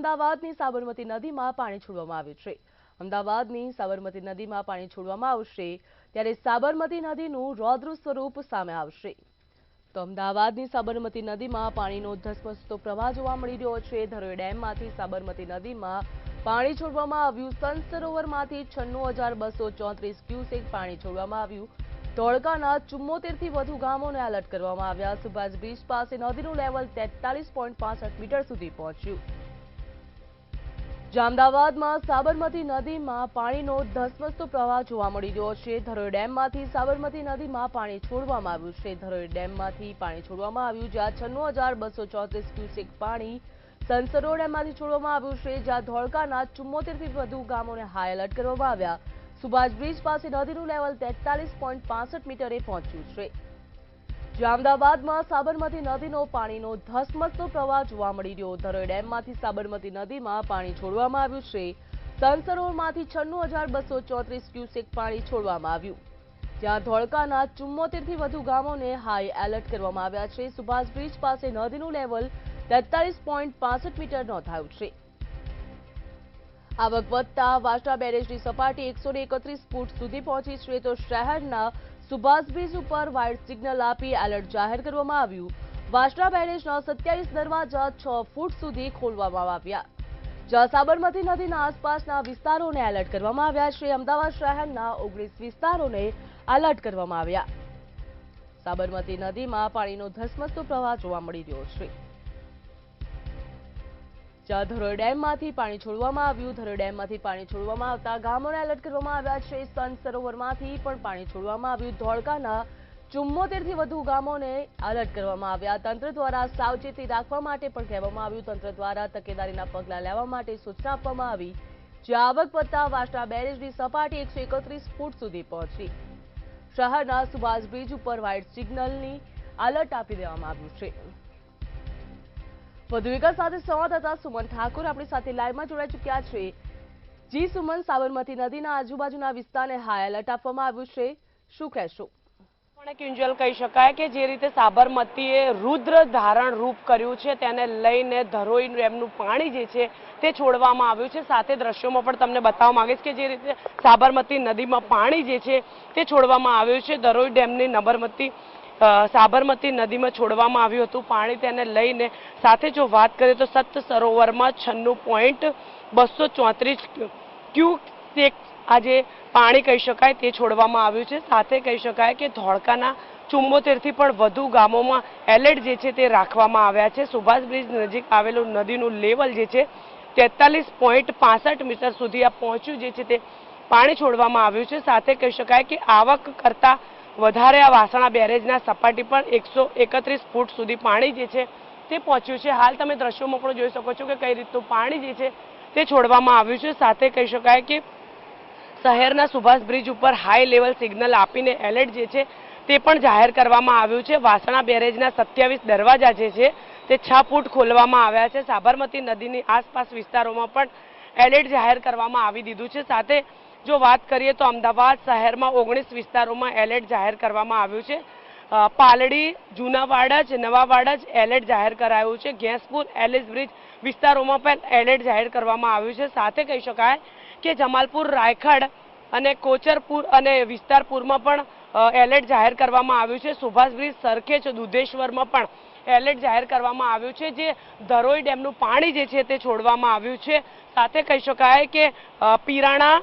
અમદાવાદની સાબરમતી નદીમાં પાણી છોડવામાં આવ્યું છે। અમદાવાદની સાબરમતી નદીમાં પાણી છોડવામાં આવશે ત્યારે સાબરમતી નદીનું રૌદ્ર સ્વરૂપ સામે આવશે। તો અમદાવાદની સાબરમતી નદીમાં પાણીનો ધસમસતો પ્રવાહ જોવા મળી રહ્યો છે। ધરોઈ ડેમમાંથી સાબરમતી નદીમાં પાણી છોડવામાં આવ્યું। સનસરોવરમાંથી 96,234 ક્યુસેક પાણી છોડવામાં આવ્યું। ધોળકાના 74 થી વધુ ગામોને એલર્ટ કરવામાં આવ્યા। સુભાષ બ્રિજ પાસે નદીનું લેવલ 43.65 મીટર સુધી પહોંચ્યું। અમદાવાદમાં સાબરમતી નદીમાં પાણીનો ધસમસતો પ્રવાહ જોવા મળી રહ્યો છે। ધરોઈ ડેમમાંથી સાબરમતી નદીમાં પાણી છોડવામાં આવ્યું છે। ધરોઈ ડેમમાંથી પાણી છોડવામાં આવ્યું, જ્યાં 96,234 ક્યુસેક પાણી સનસરોવર ડેમમાંથી છોડવામાં આવ્યું છે, જ્યાં ધોળકાના 74 થી વધુ ગામોને હાઈ એલર્ટ કરવામાં આવ્યા। સુભાષ બ્રિજ પાસે નદીનું લેવલ 43.65 મીટરે પહોંચ્યું છે। અમદાવાદમાં સાબરમતી નદીનો પાણીનો ધસમસતો પ્રવાહ જોવા મળી રહ્યો। ધરોઈ ડેમમાંથી સાબરમતી નદીમાં પાણી છોડવામાં આવ્યું છે। સનસરોવરમાંથી 96,234 ક્યુસેક પાણી છોડવામાં આવ્યું, જ્યાં ધોળકાના 74 થી વધુ ગામોને હાઈ એલર્ટ કરવામાં આવ્યા છે। સુભાષ બ્રિજ પાસે નદીનું લેવલ 43.65 મીટર નોંધાયું છે। આવક વધતા વાસણા બેરેજની સપાટી 131 ફૂટ સુધી પહોંચી છે। તો શહેરના સુભાષ બ્રિજ ઉપર વ્હાઇટ સિગ્નલ આપી એલર્ટ જાહેર કરવામાં આવ્યું। વાસણા બેરેજના 27 દરવાજા 6 ફૂટ સુધી ખોલવામાં આવ્યા, જ્યાં સાબરમતી નદીના આસપાસના વિસ્તારોને એલર્ટ કરવામાં આવ્યા છે। અમદાવાદ શહેરના 19 વિસ્તારોને એલર્ટ કરવામાં આવ્યા। સાબરમતી નદીમાં પાણીનો ધસમસતો પ્રવાહ જોવા મળી રહ્યો છે, જ્યાં ધરોઈ ડેમમાંથી પાણી છોડવામાં આવ્યું। ધરોઈ ડેમમાંથી પાણી છોડવામાં આવતા ગામોને એલર્ટ કરવામાં આવ્યા છે। સનસરોવરમાંથી પણ પાણી છોડવામાં આવ્યું। ધોળકાના 74 થી વધુ ગામોને એલર્ટ કરવામાં આવ્યા। તંત્ર દ્વારા સાવચેતી રાખવા માટે પણ કહેવામાં આવ્યું। તંત્ર દ્વારા તકેદારીના પગલાં લેવા માટે સૂચના આપવામાં આવી। જ્યાં આવક વધતા વાસણા બેરેજની સપાટી 131 ફૂટ સુધી પહોંચી। શહેરના સુભાષ બ્રિજ ઉપર વ્હાઇટ સિગ્નલની એલર્ટ આપી દેવામાં આવ્યું છે। વધુ વિગત સાથે સંવાદદાતા સુમન ઠાકોર આપણી સાથે લાઈવમાં જોડાઈ ચૂક્યા છે। જી સુમન, સાબરમતી નદીના આજુબાજુના વિસ્તારને હાઈ એલર્ટ આપવામાં આવ્યું છે, શું કહેશો? કિંજલ, કહી શકાય કે જે રીતે સાબરમતીએ રુદ્ર ધારણ રૂપ કર્યું છે તેને લઈને ધરોઈ ડેમનું પાણી જે છે તે છોડવામાં આવ્યું છે। સાથે દ્રશ્યોમાં પણ તમને બતાવવા માંગીશ કે જે રીતે સાબરમતી નદીમાં પાણી જે છે તે છોડવામાં આવ્યું છે। ધરોઈ ડેમની સાબરમતી નદીમાં છોડવામાં આવ્યું હતું પાણી, તેને લઈને સાથે જો વાત કરીએ તો સત સરોવરમાં 96.234 ક્યુસેક આજે પાણી કહી શકાય તે છોડવામાં આવ્યું છે। સાથે કહી શકાય કે ધોળકાના 74 થી પણ વધુ ગામોમાં એલર્ટ જે છે તે રાખવામાં આવ્યા છે। સુભાષ બ્રિજ નજીક આવેલું નદીનું લેવલ જે છે 43.65 મીટર સુધી આ પહોંચ્યું જે છે તે પાણી છોડવામાં આવ્યું છે। સાથે કહી શકાય કે આવક કરતા વધારે આ વાસણા બેરેજના સપાટી પર 131 ફૂટ સુધી પાણી જે છે તે પહોંચ્યું છે। હાલ તમે દ્રશ્યોમાં પણ જોઈ શકો છો કે કઈ રીતનું પાણી જે છે તે છોડવામાં આવ્યું છે। સાથે કહી શકાય કે શહેરના સુભાષ બ્રિજ ઉપર હાઈ લેવલ સિગ્નલ આપીને એલર્ટ જે છે તે પણ જાહેર કરવામાં આવ્યું છે। વાસણા બેરેજના 27 દરવાજા જે છે તે 6 ફૂટ ખોલવામાં આવ્યા છે। સાબરમતી નદીની આસપાસ વિસ્તારોમાં પણ એલર્ટ જાહેર કરવામાં આવી દીધું છે। સાથે જો વાત કરીએ તો અમદાવાદ શહેરમાં 19 વિસ્તારોમાં એલર્ટ જાહેર કરવામાં આવ્યું છે। પાલડી, જૂનાવાડજ, નવાવાડજ એલર્ટ જાહેર કરાયું છે। ગેસપુર, એલિસ બ્રિજ વિસ્તારોમાં પણ એલર્ટ જાહેર કરવામાં આવ્યું છે। સાથે કહી શકાય કે જમાલપુર, રાયખડ અને કોચરપુર અને વિસ્તારપુરમાં પણ એલર્ટ જાહેર કરવામાં આવ્યું છે। સુભાષ બ્રિજ, સરખેજ, દુધેશ્વરમાં પણ એલર્ટ જાહેર કરવામાં આવ્યું છે। જે ધરોઈ ડેમનું પાણી જે છે તે છોડવામાં આવ્યું છે। સાથે કહી શકાય કે પીરાણા,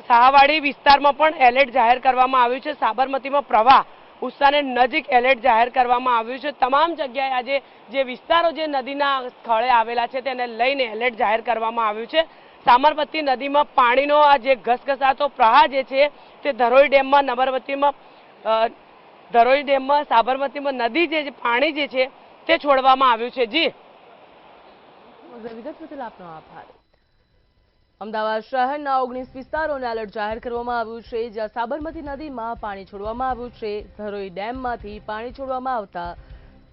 શાહવાડી વિસ્તારમાં પણ એલર્ટ જાહેર કરવામાં આવ્યું છે। સાબરમતીમાં પ્રવાહ ઉત્સાહને નજીક એલર્ટ જાહેર કરવામાં આવ્યું છે। તમામ જગ્યાએ આજે જે વિસ્તારો જે નદીના સ્થળે આવેલા છે તેને લઈને એલર્ટ જાહેર કરવામાં આવ્યું છે। સાબરમતી નદીમાં પાણીનો આ જે ઘસઘસાતો પ્રવાહ જે છે તે ધરોઈ ડેમમાં સાબરમતીમાં નદી જે પાણી જે છે તે છોડવામાં આવ્યું છે। જી વિગત બદલ આપનો આભાર। અમદાવાદ શહેરના 19 વિસ્તારોને એલર્ટ જાહેર કરવામાં આવ્યું છે, જ્યાં સાબરમતી નદીમાં પાણી છોડવામાં આવ્યું છે। ધરોઈ ડેમમાંથી પાણી છોડવામાં આવતા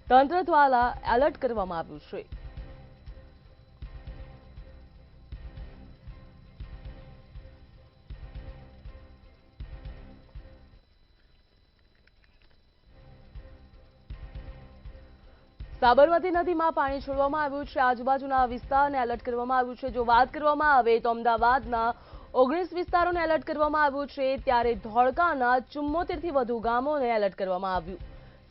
તંત્ર દ્વારા એલર્ટ કરવામાં આવ્યું છે। સાબરમતી નદીમાં પાણી છોડવામાં આવ્યું છે। આજુબાજુના વિસ્તારને એલર્ટ કરવામાં આવ્યું છે। જો વાત કરવામાં આવે તો અમદાવાદના 19 વિસ્તારોને એલર્ટ કરવામાં આવ્યું છે, ત્યારે ધોળકાના 74 થી વધુ ગામોને એલર્ટ કરવામાં આવ્યું।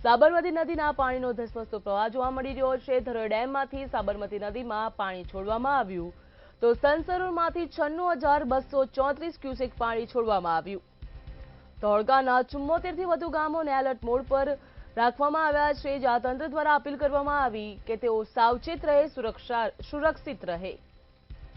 સાબરમતી નદીના પાણીનો ધસમસતો પ્રવાહ જોવા મળી રહ્યો છે। ધરોઈ ડેમમાંથી સાબરમતી નદીમાં પાણી છોડવામાં આવ્યું તો સનસરોવરમાંથી 96,234 ક્યુસેક પાણી છોડવામાં આવ્યું। ધોળકાના 74 થી વધુ ગામોને એલર્ટ મોડ પર રાખવામાં આવ્યા છે, જ્યાં તંત્ર દ્વારા અપીલ કરવામાં આવી કે તેઓ સાવચેત રહે, સુરક્ષિત રહે।